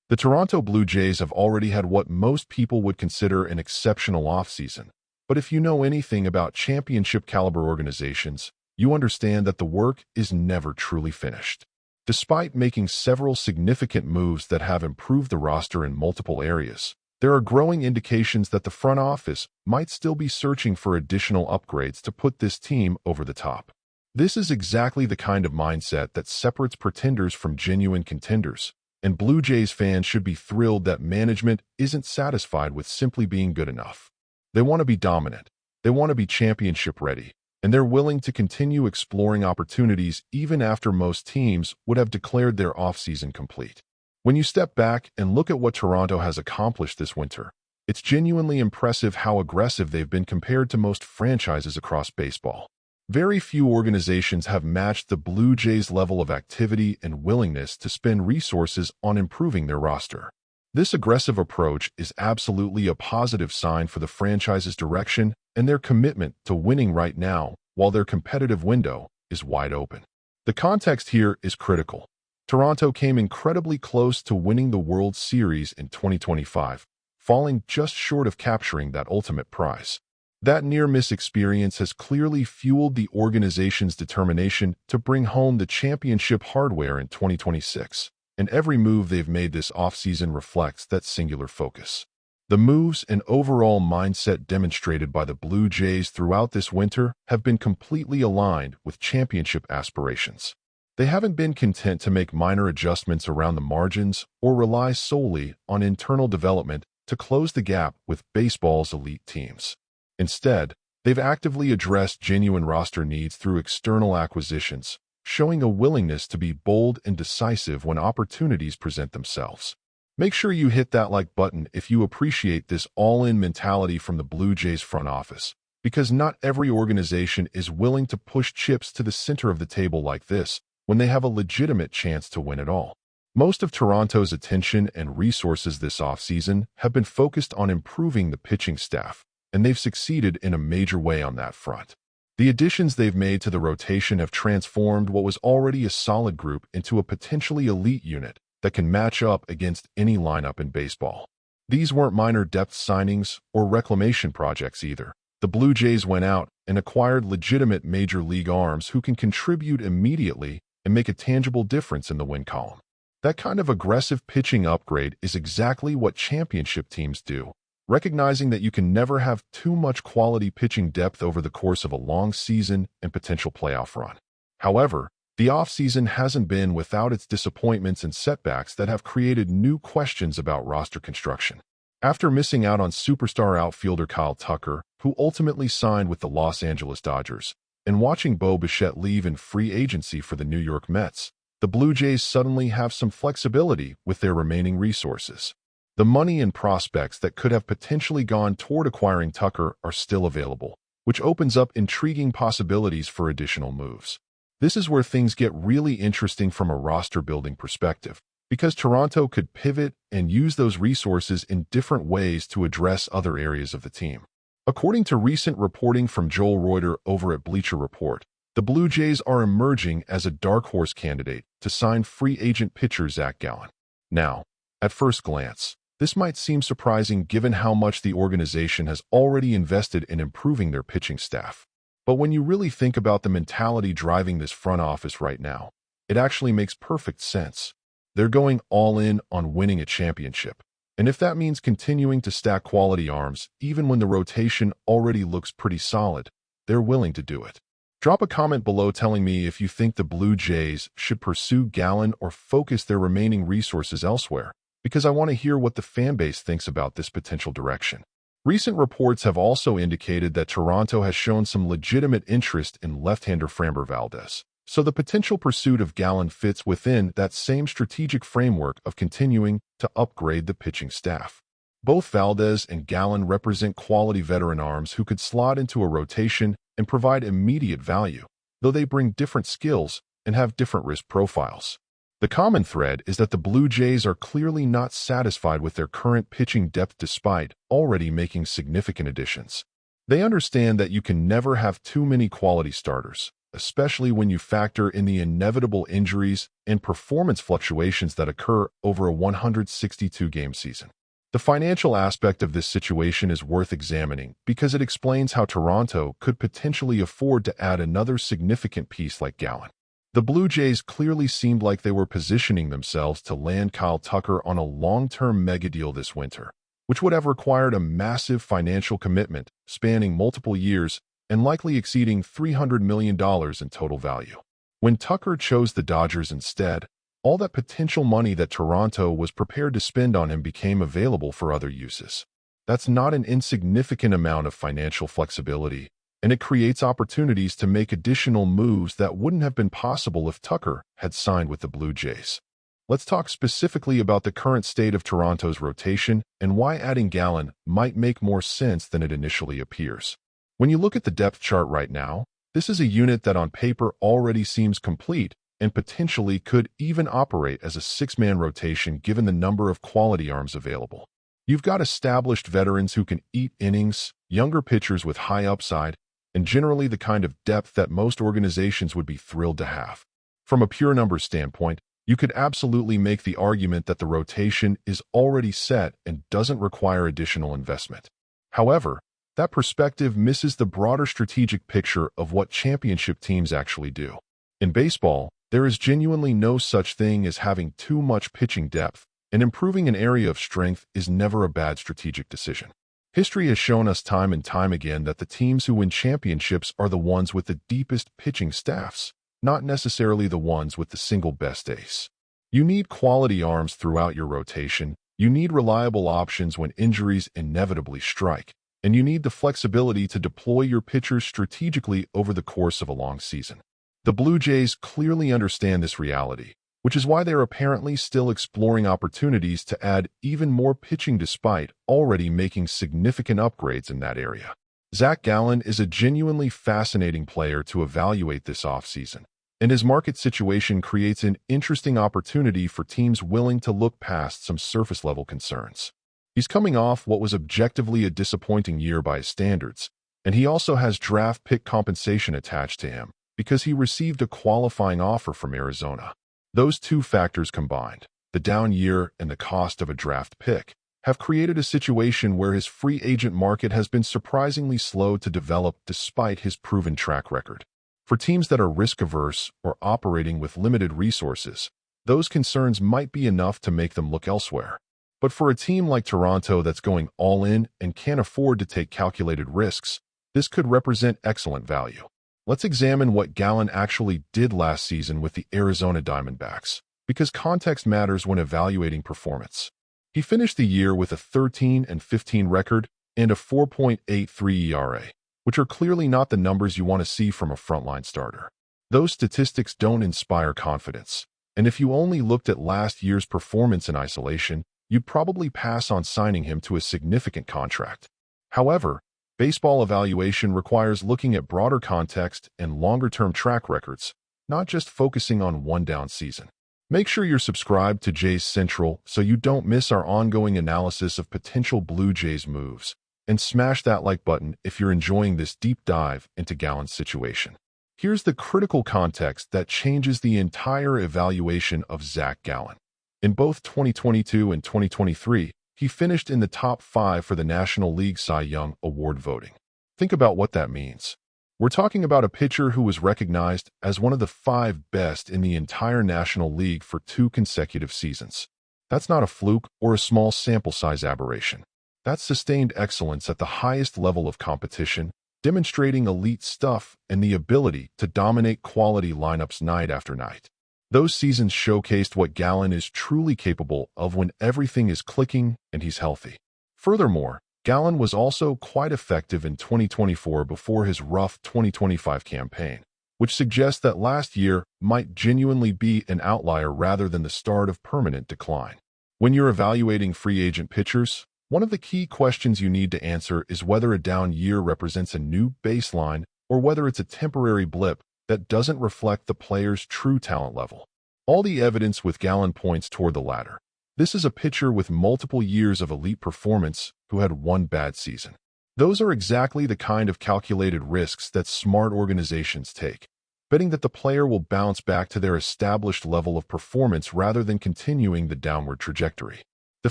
The Toronto Blue Jays have already had what most people would consider an exceptional offseason. But if you know anything about championship-caliber organizations, you understand that the work is never truly finished. Despite making several significant moves that have improved the roster in multiple areas, there are growing indications that the front office might still be searching for additional upgrades to put this team over the top. This is exactly the kind of mindset that separates pretenders from genuine contenders, and Blue Jays fans should be thrilled that management isn't satisfied with simply being good enough. They want to be dominant, they want to be championship ready, and they're willing to continue exploring opportunities even after most teams would have declared their offseason complete. When you step back and look at what Toronto has accomplished this winter, it's genuinely impressive how aggressive they've been compared to most franchises across baseball. Very few organizations have matched the Blue Jays' level of activity and willingness to spend resources on improving their roster. This aggressive approach is absolutely a positive sign for the franchise's direction and their commitment to winning right now, while their competitive window is wide open. The context here is critical. Toronto came incredibly close to winning the World Series in 2025, falling just short of capturing that ultimate prize. That near-miss experience has clearly fueled the organization's determination to bring home the championship hardware in 2026, and every move they've made this offseason reflects that singular focus. The moves and overall mindset demonstrated by the Blue Jays throughout this winter have been completely aligned with championship aspirations. They haven't been content to make minor adjustments around the margins or rely solely on internal development to close the gap with baseball's elite teams. Instead, they've actively addressed genuine roster needs through external acquisitions, showing a willingness to be bold and decisive when opportunities present themselves. Make sure you hit that like button if you appreciate this all-in mentality from the Blue Jays front office, because not every organization is willing to push chips to the center of the table like this when they have a legitimate chance to win it all. Most of Toronto's attention and resources this offseason have been focused on improving the pitching staff, and they've succeeded in a major way on that front. The additions they've made to the rotation have transformed what was already a solid group into a potentially elite unit that can match up against any lineup in baseball. These weren't minor depth signings or reclamation projects either. The Blue Jays went out and acquired legitimate major league arms who can contribute immediately and make a tangible difference in the win column. That kind of aggressive pitching upgrade is exactly what championship teams do, recognizing that you can never have too much quality pitching depth over the course of a long season and potential playoff run. However, the offseason hasn't been without its disappointments and setbacks that have created new questions about roster construction. After missing out on superstar outfielder Kyle Tucker, who ultimately signed with the Los Angeles Dodgers, and watching Bo Bichette leave in free agency for the New York Mets, the Blue Jays suddenly have some flexibility with their remaining resources. The money and prospects that could have potentially gone toward acquiring Tucker are still available, which opens up intriguing possibilities for additional moves. This is where things get really interesting from a roster-building perspective, because Toronto could pivot and use those resources in different ways to address other areas of the team. According to recent reporting from Joel Reuter over at Bleacher Report, the Blue Jays are emerging as a dark horse candidate to sign free agent pitcher Zack Gallen. Now, at first glance, this might seem surprising given how much the organization has already invested in improving their pitching staff. But when you really think about the mentality driving this front office right now, it actually makes perfect sense. They're going all in on winning a championship. And if that means continuing to stack quality arms, even when the rotation already looks pretty solid, they're willing to do it. Drop a comment below telling me if you think the Blue Jays should pursue Gallen or focus their remaining resources elsewhere, because I want to hear what the fanbase thinks about this potential direction. Recent reports have also indicated that Toronto has shown some legitimate interest in left-hander Framber Valdez, so the potential pursuit of Gallen fits within that same strategic framework of continuing to upgrade the pitching staff. Both Valdez and Gallen represent quality veteran arms who could slot into a rotation and provide immediate value, though they bring different skills and have different risk profiles. The common thread is that the Blue Jays are clearly not satisfied with their current pitching depth despite already making significant additions. They understand that you can never have too many quality starters, especially when you factor in the inevitable injuries and performance fluctuations that occur over a 162-game season. The financial aspect of this situation is worth examining because it explains how Toronto could potentially afford to add another significant piece like Gallen. The Blue Jays clearly seemed like they were positioning themselves to land Kyle Tucker on a long-term mega deal this winter, which would have required a massive financial commitment spanning multiple years and likely exceeding $300 million in total value. When Tucker chose the Dodgers instead, all that potential money that Toronto was prepared to spend on him became available for other uses. That's not an insignificant amount of financial flexibility, and it creates opportunities to make additional moves that wouldn't have been possible if Tucker had signed with the Blue Jays. Let's talk specifically about the current state of Toronto's rotation and why adding Gallen might make more sense than it initially appears. When you look at the depth chart right now, this is a unit that on paper already seems complete and potentially could even operate as a six-man rotation given the number of quality arms available. You've got established veterans who can eat innings, younger pitchers with high upside, and generally the kind of depth that most organizations would be thrilled to have. From a pure numbers standpoint, you could absolutely make the argument that the rotation is already set and doesn't require additional investment. However, that perspective misses the broader strategic picture of what championship teams actually do. In baseball, there is genuinely no such thing as having too much pitching depth, and improving an area of strength is never a bad strategic decision. History has shown us time and time again that the teams who win championships are the ones with the deepest pitching staffs, not necessarily the ones with the single best ace. You need quality arms throughout your rotation, you need reliable options when injuries inevitably strike, and you need the flexibility to deploy your pitchers strategically over the course of a long season. The Blue Jays clearly understand this reality, which is why they're apparently still exploring opportunities to add even more pitching despite already making significant upgrades in that area. Zack Gallen is a genuinely fascinating player to evaluate this offseason, and his market situation creates an interesting opportunity for teams willing to look past some surface-level concerns. He's coming off what was objectively a disappointing year by his standards, and he also has draft pick compensation attached to him because he received a qualifying offer from Arizona. Those two factors combined, the down year and the cost of a draft pick, have created a situation where his free agent market has been surprisingly slow to develop despite his proven track record. For teams that are risk-averse or operating with limited resources, those concerns might be enough to make them look elsewhere. But for a team like Toronto that's going all in and can't afford to take calculated risks, this could represent excellent value. Let's examine what Gallen actually did last season with the Arizona Diamondbacks, because context matters when evaluating performance. He finished the year with a 13-15 record and a 4.83 ERA, which are clearly not the numbers you want to see from a frontline starter. Those statistics don't inspire confidence, and if you only looked at last year's performance in isolation, you'd probably pass on signing him to a significant contract. However, baseball evaluation requires looking at broader context and longer-term track records, not just focusing on one down season. Make sure you're subscribed to Jays Central so you don't miss our ongoing analysis of potential Blue Jays moves, and smash that like button if you're enjoying this deep dive into Gallen's situation. Here's the critical context that changes the entire evaluation of Zack Gallen. In both 2022 and 2023, he finished in the top 5 for the National League Cy Young Award voting. Think about what that means. We're talking about a pitcher who was recognized as one of the 5 best in the entire National League for 2 consecutive seasons. That's not a fluke or a small sample size aberration. That's sustained excellence at the highest level of competition, demonstrating elite stuff and the ability to dominate quality lineups night after night. Those seasons showcased what Gallen is truly capable of when everything is clicking and he's healthy. Furthermore, Gallen was also quite effective in 2024 before his rough 2025 campaign, which suggests that last year might genuinely be an outlier rather than the start of permanent decline. When you're evaluating free agent pitchers, one of the key questions you need to answer is whether a down year represents a new baseline or whether it's a temporary blip that doesn't reflect the player's true talent level. All the evidence with Gallen points toward the latter. This is a pitcher with multiple years of elite performance who had one bad season. Those are exactly the kind of calculated risks that smart organizations take. betting that the player will bounce back to their established level of performance rather than continuing the downward trajectory. The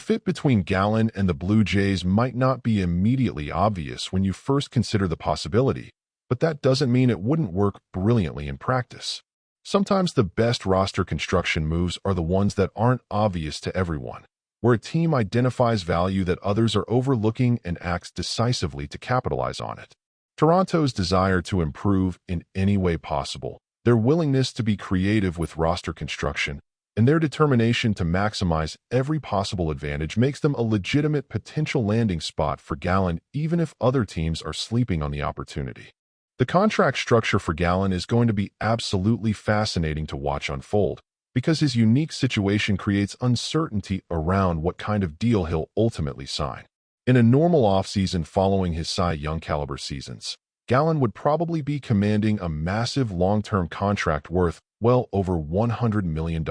fit between Gallen and the Blue Jays might not be immediately obvious when you first consider the possibility, but that doesn't mean it wouldn't work brilliantly in practice. Sometimes the best roster construction moves are the ones that aren't obvious to everyone, where a team identifies value that others are overlooking and acts decisively to capitalize on it. Toronto's desire to improve in any way possible, their willingness to be creative with roster construction, and their determination to maximize every possible advantage makes them a legitimate potential landing spot for Gallen even if other teams are sleeping on the opportunity. The contract structure for Gallen is going to be absolutely fascinating to watch unfold, because his unique situation creates uncertainty around what kind of deal he'll ultimately sign. In a normal offseason following his Cy Young caliber seasons, Gallen would probably be commanding a massive long-term contract worth well over $100 million.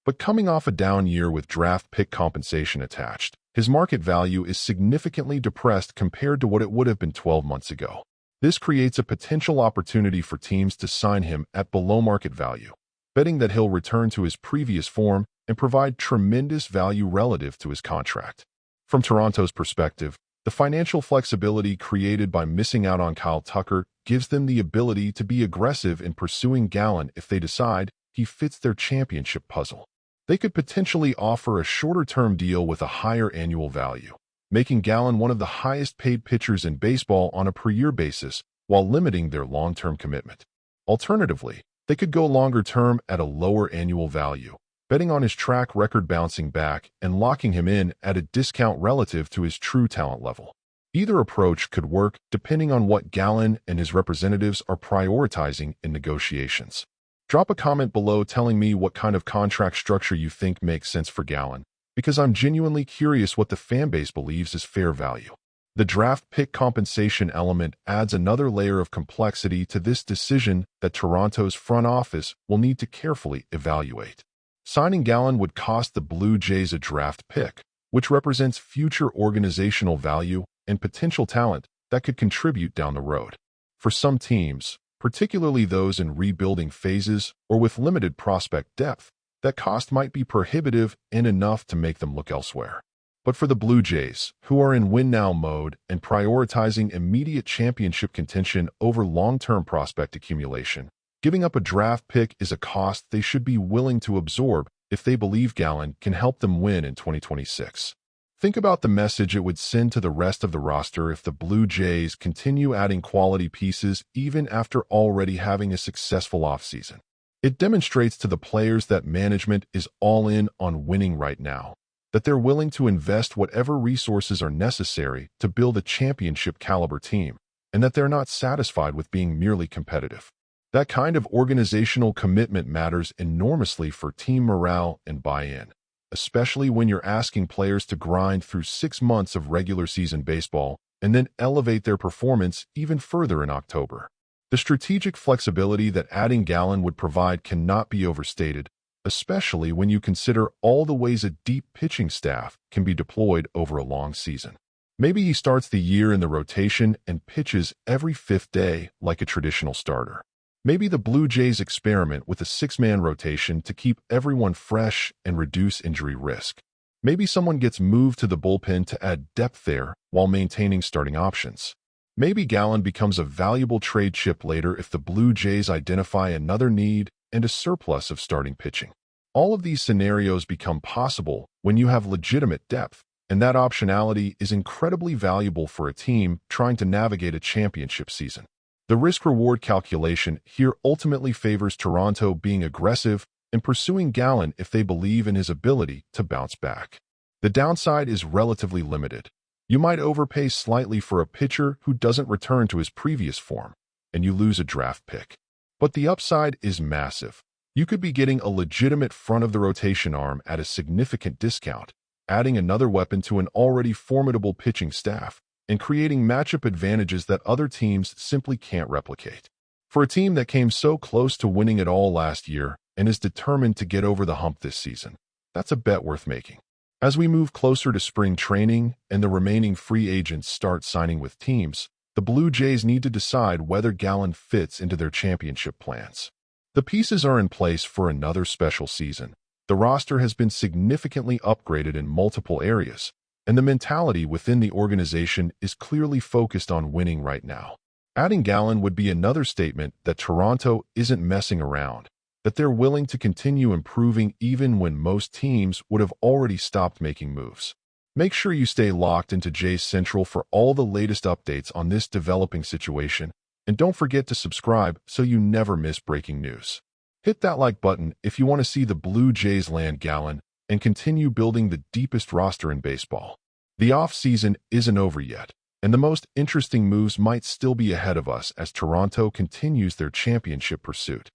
But coming off a down year with draft pick compensation attached, his market value is significantly depressed compared to what it would have been 12 months ago. This creates a potential opportunity for teams to sign him at below market value, betting that he'll return to his previous form and provide tremendous value relative to his contract. From Toronto's perspective, the financial flexibility created by missing out on Kyle Tucker gives them the ability to be aggressive in pursuing Gallen if they decide he fits their championship puzzle. They could potentially offer a shorter-term deal with a higher annual value, making Gallen one of the highest-paid pitchers in baseball on a per-year basis while limiting their long-term commitment. Alternatively, they could go longer-term at a lower annual value, betting on his track record bouncing back and locking him in at a discount relative to his true talent level. Either approach could work depending on what Gallen and his representatives are prioritizing in negotiations. Drop a comment below telling me what kind of contract structure you think makes sense for Gallen, because I'm genuinely curious what the fanbase believes is fair value. The draft pick compensation element adds another layer of complexity to this decision that Toronto's front office will need to carefully evaluate. Signing Gallen would cost the Blue Jays a draft pick, which represents future organizational value and potential talent that could contribute down the road. For some teams, particularly those in rebuilding phases or with limited prospect depth, that cost might be prohibitive and enough to make them look elsewhere. But for the Blue Jays, who are in win-now mode and prioritizing immediate championship contention over long-term prospect accumulation, giving up a draft pick is a cost they should be willing to absorb if they believe Gallen can help them win in 2026. Think about the message it would send to the rest of the roster if the Blue Jays continue adding quality pieces even after already having a successful offseason. It demonstrates to the players that management is all in on winning right now, that they're willing to invest whatever resources are necessary to build a championship-caliber team, and that they're not satisfied with being merely competitive. That kind of organizational commitment matters enormously for team morale and buy-in, especially when you're asking players to grind through 6 months of regular season baseball and then elevate their performance even further in October. The strategic flexibility that adding Gallen would provide cannot be overstated, especially when you consider all the ways a deep pitching staff can be deployed over a long season. Maybe he starts the year in the rotation and pitches every 5th day like a traditional starter. Maybe the Blue Jays experiment with a 6-man rotation to keep everyone fresh and reduce injury risk. Maybe someone gets moved to the bullpen to add depth there while maintaining starting options. Maybe Gallen becomes a valuable trade chip later if the Blue Jays identify another need and a surplus of starting pitching. All of these scenarios become possible when you have legitimate depth, and that optionality is incredibly valuable for a team trying to navigate a championship season. The risk-reward calculation here ultimately favors Toronto being aggressive and pursuing Gallen if they believe in his ability to bounce back. The downside is relatively limited. You might overpay slightly for a pitcher who doesn't return to his previous form, and you lose a draft pick. But the upside is massive. You could be getting a legitimate front-of-the-rotation arm at a significant discount, adding another weapon to an already formidable pitching staff, and creating matchup advantages that other teams simply can't replicate. For a team that came so close to winning it all last year and is determined to get over the hump this season, that's a bet worth making. As we move closer to spring training and the remaining free agents start signing with teams, the Blue Jays need to decide whether Gallen fits into their championship plans. The pieces are in place for another special season. The roster has been significantly upgraded in multiple areas, and the mentality within the organization is clearly focused on winning right now. Adding Gallen would be another statement that Toronto isn't messing around, that they're willing to continue improving even when most teams would have already stopped making moves. Make sure you stay locked into Jays Central for all the latest updates on this developing situation, and don't forget to subscribe so you never miss breaking news. Hit that like button if you want to see the Blue Jays land Gallen and continue building the deepest roster in baseball. The offseason isn't over yet, and the most interesting moves might still be ahead of us as Toronto continues their championship pursuit.